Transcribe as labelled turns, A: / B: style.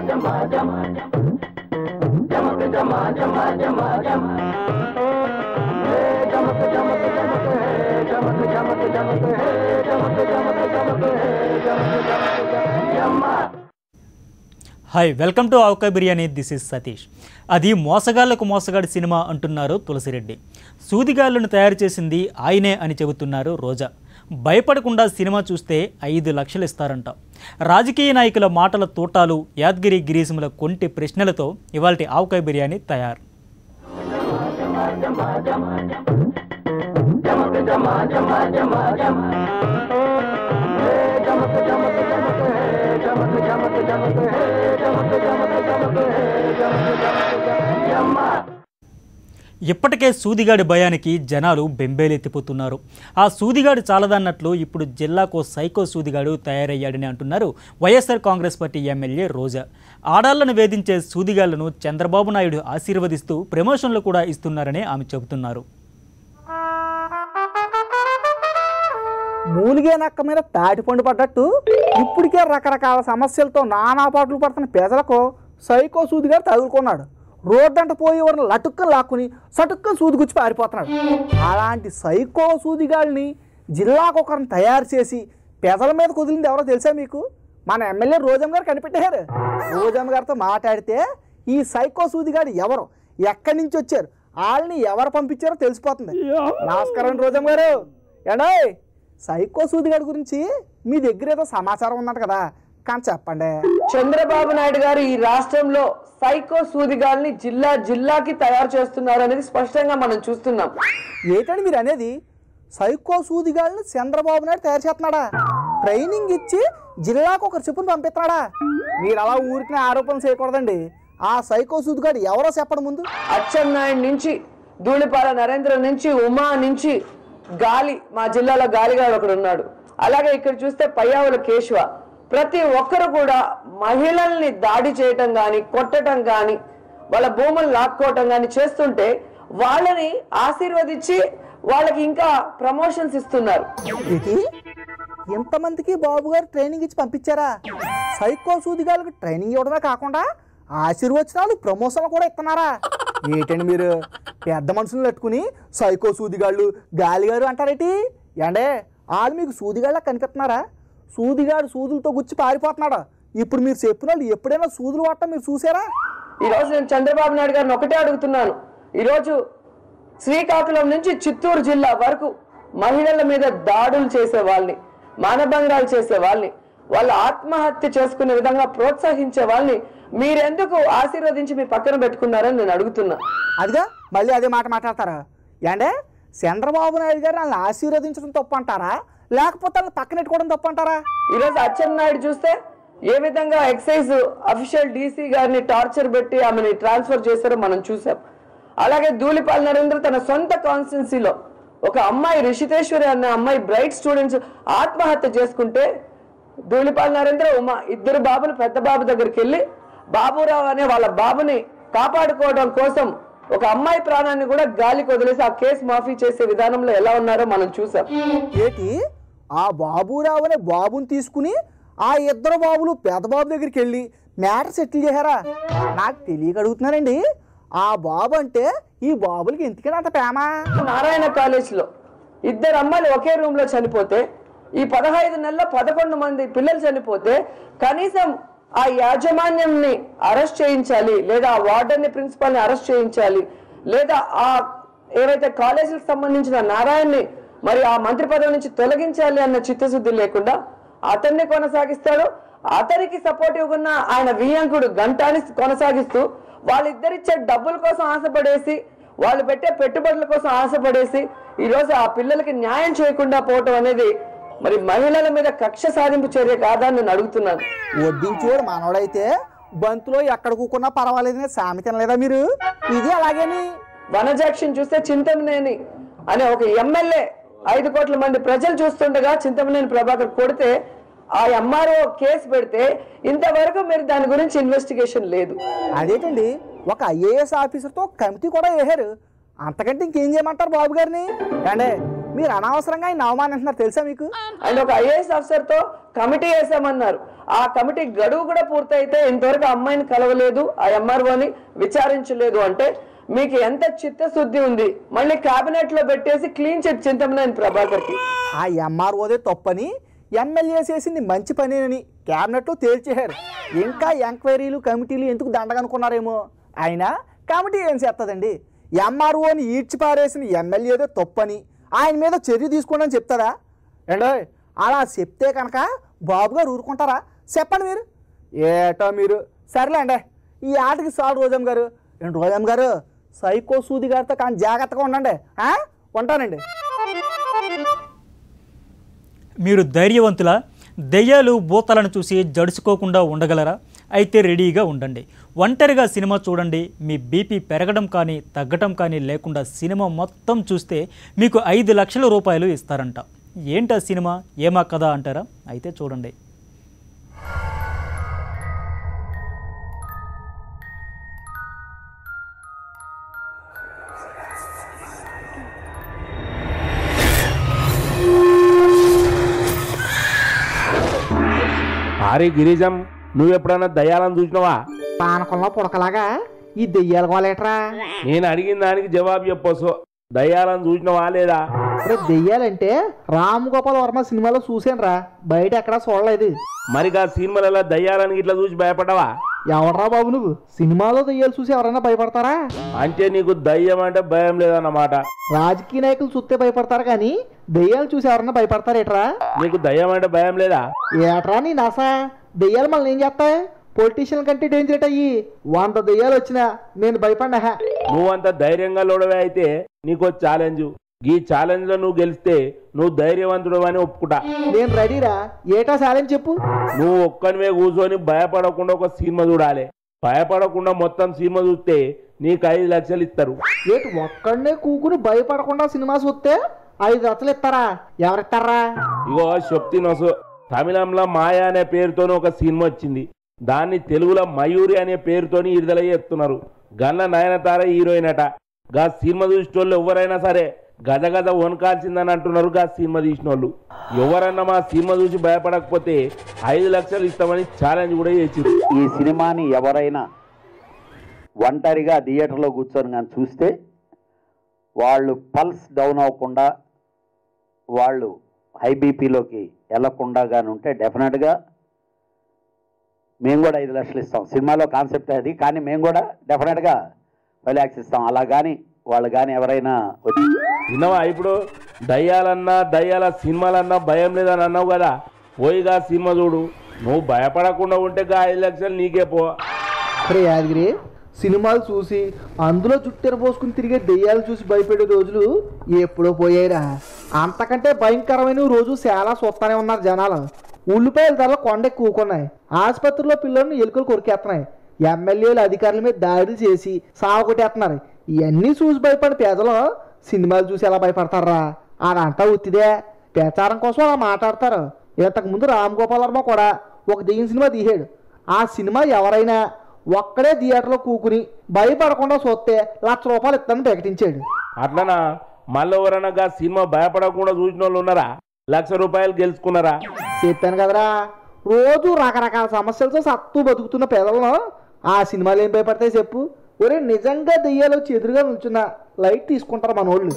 A: Hi, welcome to avakaya biryani. This is Satish. అది మోసగాళ్లకు మోసగాడి cinema అంటున్నారు తులసిరెడ్డి. సూదిగాళ్లను తయారు చేసింది ఆయనే అని చెబుతున్నారు రోజా. భయపడకుండా సినిమా చూస్తే 5 లక్షలు ఇస్తారంట. రాజకీయ నాయకుల మాటల తోటాలు, యాద్గిరి గిరీశముల కొంటి ప్రశ్నలతో ఇవాల్టి ఆవకాయ బిర్యానీ తయారు. ఇప్పటికే సూదిగాడి భయానికి జనాలు బెంబేలెత్తిపోతున్నారు. ఆ సూదిగాడు చాలదన్నట్లు ఇప్పుడు జిల్లాకు సైకో సూదిగాడు తయారయ్యాడని అంటున్నారు వైఎస్ఆర్ కాంగ్రెస్ పార్టీ ఎమ్మెల్యే రోజా. ఆడాళ్లను వేధించే సూదిగాళ్లను చంద్రబాబు నాయుడు ఆశీర్వదిస్తూ ప్రమోషన్లు కూడా ఇస్తున్నారని ఆమె చెబుతున్నారు.
B: మూలిగే నక్క మీద తాటిపండు పడ్డట్టు ఇప్పటికే రకరకాల సమస్యలతో నానా పాటలు పడుతున్న ప్రజలకు సైకో సూదిగాడు తగులుకున్నాడు. రోడ్డంట పోయేవారిని లటుక్కలు లాక్కుని సటుక్కలు సూదిగుచ్చి పారిపోతున్నాడు. అలాంటి సైకో సూదిగాడిని జిల్లాకు ఒకరిని తయారు చేసి ప్రజల మీద కుదిలింది ఎవరో తెలుసా మీకు? మన ఎమ్మెల్యే రోజమ్మ గారు కనిపెట్టారు. రోజమ్మ గారితో మాట్లాడితే ఈ సైకో సూదిగాడు ఎవరు, ఎక్కడి నుంచి వచ్చారు, వాళ్ళని ఎవరు పంపించారో తెలిసిపోతుంది. నమస్కారం రోజమ్మ గారు. ఏండో సైకో సూదిగాడి గురించి మీ దగ్గర ఏదో సమాచారం ఉన్నట్టు కదా, కానీ చెప్పండి.
C: చంద్రబాబు నాయుడు గారు ఈ రాష్ట్రంలో సైకో సూదిగాల్ని జిల్లాకి తయారు చేస్తున్నారు అనేది స్పష్టంగా మనం చూస్తున్నాం.
B: ఏంటండి మీరు అనేది? సైకో సూదిగాల్ని చంద్రబాబు నాయుడు తయారు చేస్తున్నాడా? ట్రైనింగ్ ఇచ్చి జిల్లాకు ఒకరు చెప్పుని పంపిస్తున్నాడా? మీరు అలా ఊరికి ఆరోపణలు చేయకూడదండి. ఆ సైకో సూదిగాడు ఎవరో చెప్పడం ముందు.
C: అచ్చెన్నాయుడు నుంచి, ధూళిపాల నరేంద్ర నుంచి, ఉమా నుంచి, గాలి, మా జిల్లాలో గాలిగాడు ఒకడు ఉన్నాడు. అలాగే ఇక్కడ చూస్తే పయ్యావుల కేశవ. ప్రతి ఒక్కరు కూడా మహిళల్ని దాడి చేయటం కానీ, కొట్టడం కానీ, వాళ్ళ భూములు లాక్కోవటం కానీ చేస్తుంటే వాళ్ళని ఆశీర్వదించి వాళ్ళకి ఇంకా ప్రమోషన్స్ ఇస్తున్నారు.
B: ఎంతమందికి బాబు గారు ట్రైనింగ్ ఇచ్చి పంపించారా? సైకో సూదిగాళ్ళకి ట్రైనింగ్ ఇవ్వడమే కాకుండా ఆశీర్వచనాలు, ప్రమోషన్లు కూడా ఇస్తున్నారా? ఏంటండి మీరు పెద్ద మనుషులను పెట్టుకుని సైకో సూదిగాళ్ళు, గాలిగారు అంటారేటి? ఏండే వాళ్ళు మీకు సూదిగాళ్ళ కనిపిస్తున్నారా? సూదిగాడు సూదులతో గుచ్చి పారిపోతున్నాడా? ఇప్పుడు మీరు చెప్పిన వాళ్ళు ఎప్పుడైనా సూదులు వాడటం మీరు చూసారా?
C: ఈరోజు నేను చంద్రబాబు నాయుడు గారిని ఒకటే అడుగుతున్నాను. ఈరోజు శ్రీకాకుళం నుంచి చిత్తూరు జిల్లా వరకు మహిళల మీద దాడులు చేసే వాళ్ళని, మానభంగాలు చేసే వాళ్ళని, వాళ్ళు ఆత్మహత్య చేసుకునే విధంగా ప్రోత్సహించే వాళ్ళని మీరెందుకు ఆశీర్వదించి మీ పక్కన పెట్టుకున్నారని నేను అడుగుతున్నా.
B: అదిగా మళ్ళీ అదే మాట మాట్లాడతారా? ఏండే చంద్రబాబు నాయుడు గారు వాళ్ళని ఆశీర్వదించడం తప్పు అంటారా, లేకపోతే వాళ్ళని పక్కన పెట్టుకోవడం తప్పు అంటారా?
C: ఈరోజు అచ్చెన్నాయుడు చూస్తే ఏ విధంగా ఎక్సైజ్ అఫీషియల్ డీసీ గారిని టార్చర్ పెట్టి ఆమెని ట్రాన్స్ఫర్ చేశారో మనం చూసాం. అలాగే ధూళిపాల నరేంద్ర తన సొంత కాన్స్టిట్యున్సీలో ఒక అమ్మాయి రిషితేశ్వరి అనే అమ్మాయి బ్రైట్ స్టూడెంట్స్ ఆత్మహత్య చేసుకుంటే ధూళిపాల నరేంద్ర, ఉమా ఇద్దరు బాబులు పెద్ద బాబు దగ్గరికి వెళ్ళి బాబురావు అనే వాళ్ళ బాబుని కాపాడుకోవడం కోసం ఒక అమ్మాయి ప్రాణాన్ని కూడా గాలికి వదిలేసి ఆ కేసు మాఫీ చేసే విధానంలో ఎలా ఉన్నారో మనం చూసాం.
B: ఏంటి ఆ బాబురావు అనే బాబుని తీసుకుని ఆ ఇద్దరు బాబులు పెద్ద బాబు దగ్గరికి వెళ్ళి మ్యాటర్ సెటిల్ చేశారా? నాకు తెలియక అడుగుతున్నానండి. ఆ బాబు అంటే ఈ బాబులకి ఎందుకని అంత ప్రేమ?
C: నారాయణ కాలేజీలో ఇద్దరు అమ్మాయిలు ఒకే రూమ్ లో చనిపోతే, ఈ 15 నెలల్లో 11 మంది పిల్లలు చనిపోతే కనీసం ఆ యాజమాన్యంని అరెస్ట్ చేయించాలి, లేదా ఆ వార్డెన్ ని, ప్రిన్సిపాల్ ని అరెస్ట్ చేయించాలి, లేదా ఆ ఏవైతే కాలేజీలకు సంబంధించిన నారాయణని మరి ఆ మంత్రి పదవి నుంచి తొలగించాలి అన్న చిత్తశుద్ధి లేకుండా అతన్ని కొనసాగిస్తాడు. అతనికి సపోర్టివ్ ఉన్న ఆయన వియ్యంకుడు గంటాని కొనసాగిస్తూ వాళ్ళిద్దరిచ్చే డబ్బుల కోసం ఆశపడేసి, వాళ్ళు పెట్టే పెట్టుబడుల కోసం ఆశపడేసి ఈరోజు ఆ పిల్లలకి న్యాయం చేయకుండా పోవటం అనేది మరి మహిళల మీద కక్ష సాధింపు చర్య కాదా నేను అడుగుతున్నాను.
B: వడ్డించోడు మనోడైతే బంతులో ఎక్కడ కూకున్నా పర్వాలేదని సామెత లేదా మీరు? ఇది అలాగేని
C: వనజాక్షిని చూస్తే చింతమనేని అనే ఒక ఎమ్మెల్యే 5 కోట్ల మంది ప్రజలు చూస్తుండగా చింతమనేని ప్రభాకర్ కొడితే ఆ ఎంఆర్ఓ కేసు పెడితే ఇంతవరకు మీరు దాని గురించి ఇన్వెస్టిగేషన్ లేదు.
B: అదేంటండి ఒక ఐఏఎస్ ఆఫీసర్తో కమిటీ కూడా వేశారు. అంతకంటే ఇంకేం చేయమంటారు బాబు గారిని? అంటే మీరు అనవసరంగా ఆయన అవమానిస్తున్నారు తెలుసా మీకు?
C: అండ్ ఒక ఐఏఎస్ ఆఫీసర్ తో కమిటీ వేసామన్నారు. ఆ కమిటీ గడువు కూడా పూర్తయితే ఇంతవరకు అమ్మాయిని కలవలేదు, ఆ ఎంఆర్ఓని విచారించలేదు అంటే మీకు ఎంత చిత్తశుద్ధి ఉంది? మళ్ళీ కేబినెట్ లో పెట్టేసి క్లీన్ చిట్ చింతమనేని ప్రభాకర్కి.
B: ఆ ఎంఆర్ఓదే తప్పని ఎమ్మెల్యే చేసింది మంచి పనేనని క్యాబినెట్లో తేల్చేశారు. ఇంకా ఎంక్వైరీలు కమిటీలు ఎందుకు దండగనుకున్నారేమో. అయినా కమిటీ ఏం చేస్తుందండి? ఎంఆర్ఓని ఈడ్చిపారేసిన ఎమ్మెల్యేదే తప్పని ఆయన మీద చర్య తీసుకోండి అని చెప్తారా? ఏండో అలా చెప్తే కనుక బాబు గారు ఊరుకుంటారా? చెప్పండి మీరు. ఏటో మీరు. సరేలేండి, ఈ ఆటకి చాలు రోజమ్మ గారు. ఏంటి రోజమ్మ గారు, సైకో సూది గారితో కానీ జాగ్రత్తగా ఉండండి. ఉంటానండి.
A: మీరు ధైర్యవంతుల దెయ్యాలు భూతాలను చూసి జడుచుకోకుండా ఉండగలరా? అయితే రెడీగా ఉండండి. ఒంటరిగా సినిమా చూడండి. మీ బీపీ పెరగడం కానీ తగ్గడం కానీ లేకుండా సినిమా మొత్తం చూస్తే మీకు 5 లక్షల రూపాయలు ఇస్తారంట. ఏంటా సినిమా, ఏమా కదా అంటారా? అయితే చూడండి.
D: అరే గిరిజం, నువ్వెప్పుడన్నా దయ్యాలను చూసినావా?
B: పానకంలో పుడకలాగా ఈ దెయ్యాలు కోలేట్రా?
D: నేను అడిగిన దానికి జవాబు చెప్పొచ్చు. దయ్యాలను చూసినావా లేదా?
B: అరే దెయ్యాలంటే రామ్ గోపాల్ వర్మ సినిమాలో చూసాను రా, బయట ఎక్కడా చూడలేదు.
D: మరి ఆ సినిమాలలో దయ్యాలను ఇట్లా చూసి భయపడ్డావా?
B: ఎవడరా బాబు నువ్వు? సినిమాలో దెయ్యాలు చూసి ఎవరైనా భయపడతారా?
D: అంటే నీకు దయ్యం అంటే భయం లేదన్నమాట.
B: రాజకీయ నాయకులు చూస్తే భయపడతారు కానీ దెయ్యాలు చూసి ఎవరన్నా భయపడతారేట్రా?
D: నీకు దయ్యం అంటే భయం లేదా?
B: ఏట్రా నీ నాసా? దెయ్యాలు మనల్ని ఏం చేస్తాయి? పొలిటీషియన్ కంటే డేంజర్ అయ్యి 100 దెయ్యాలు వచ్చినా నేను భయపడ్డా.
D: నువ్వంత ధైర్యంగా లోడవే అయితే నీకు ఛాలెంజ్. ఈ ఛాలెంజ్ లో నువ్వు గెలిస్తే నువ్వు ధైర్యవంతుడు అని ఒప్పుకుంటా.
B: నేను రెడీరా. ఏటా ఛాలెంజ్ చెప్పు.
D: నువ్వు ఒక్కనివే కూర్చొని భయపడకుండా ఒక సినిమా చూడాలి. భయపడకుండా మొత్తం సినిమా చూస్తే నీకు 5 లక్షలు ఇస్తారు.
B: ఏటి ఒక్కడనే కూకుని భయపడకుండా సినిమా చూస్తే 5 లక్షలు ఇస్తారా? ఎవరిస్తారా?
D: ఇగో శక్తినొసు. తమిళంలో మాయా అనే పేరుతోని ఒక సినిమా వచ్చింది. దాన్ని తెలుగులో మయూరి అనే పేరుతోని విడుదల చేస్తున్నారు. గన్న నయనతార హీరోయిన్ అట. గా సినిమా చూసేటోళ్ళు ఎవరైనా సరే గజ గజ వనకాల్సిందని అంటున్నారు గా సినిమా తీసిన వాళ్ళు. ఎవరన్నా మా సినిమా చూసి భయపడకపోతే 5 లక్షలు ఇస్తామని ఛాలెంజ్ కూడా చేసింది.
E: ఈ సినిమాని ఎవరైనా ఒంటరిగా థియేటర్లో కూర్చొని కానీ చూస్తే వాళ్ళు పల్స్ డౌన్ అవ్వకుండా, వాళ్ళు హై బీపీలోకి వెళ్ళకుండా కానీ ఉంటే డెఫినెట్గా మేము కూడా 5 లక్షలు ఇస్తాం. సినిమాలో కాన్సెప్ట్ అది, కానీ మేము కూడా డెఫినెట్గా 5 lakhs ఇస్తాం. అలా కానీ వాళ్ళు కానీ ఎవరైనా వచ్చి
D: విన్నావా? ఇప్పుడు దయ్యాలన్నా దయ్యాల సినిమాలన్నా భయం లేదని అన్నావు కదా, పోయిగా సినిమా చూడు. నువ్వు భయపడకుండా ఉంటే 5 లక్షలు నీకే పో.
B: అరే యాదగిరి, సినిమాలు చూసి అందులో జుట్టెర పోసుకుని తిరిగే దెయ్యాలు చూసి భయపడే రోజులు ఎప్పుడో పోయాయిరా. అంతకంటే భయంకరమైన రోజు చాలా చూస్తానే ఉన్నారు జనాలు. ఉల్లిపాయల ధరలు కొండెక్కి కూకున్నాయి. ఆసుపత్రిలో పిల్లలను ఎలుకలు కొరికేస్తున్నాయి. ఎమ్మెల్యేలు అధికారుల మీద దాడులు చేసి సాగు కొట్టేస్తున్నారు. ఇవన్నీ చూసి భయపడి పేదలు సినిమాలు చూసి ఎలా భయపడతారా? అదంతా ఉత్తిదే, ప్రచారం కోసం అలా మాట్లాడతారు. ఇంతకుముందు రామ్ గోపాల్ వర్మ కూడా ఒక దెయ్యం సినిమా తీసాడు. ఆ సినిమా ఎవరైనా ఒక్కడే థియేటర్లో కూకుని భయపడకుండా చూస్తే 1,00,000 రూపాయలు ఇస్తానని ప్రకటించాడు.
D: అట్లనా? మళ్ళీ ఎవరైనా సినిమా భయపడకుండా చూసిన వాళ్ళు ఉన్నారా? 1,00,000 రూపాయలు గెలుచుకున్నారా?
B: చెప్పాను కదరా, రోజు రకరకాల సమస్యలతో సత్తు బతుకుతున్న పేదలను ఆ సినిమాలు ఏం భయపడతాయి చెప్పు? ఒరే నిజంగా దెయ్యాలు వచ్చి ఎదురుగా నుంచున్న లైట్ తీసుకుంటారు మన వాళ్ళు.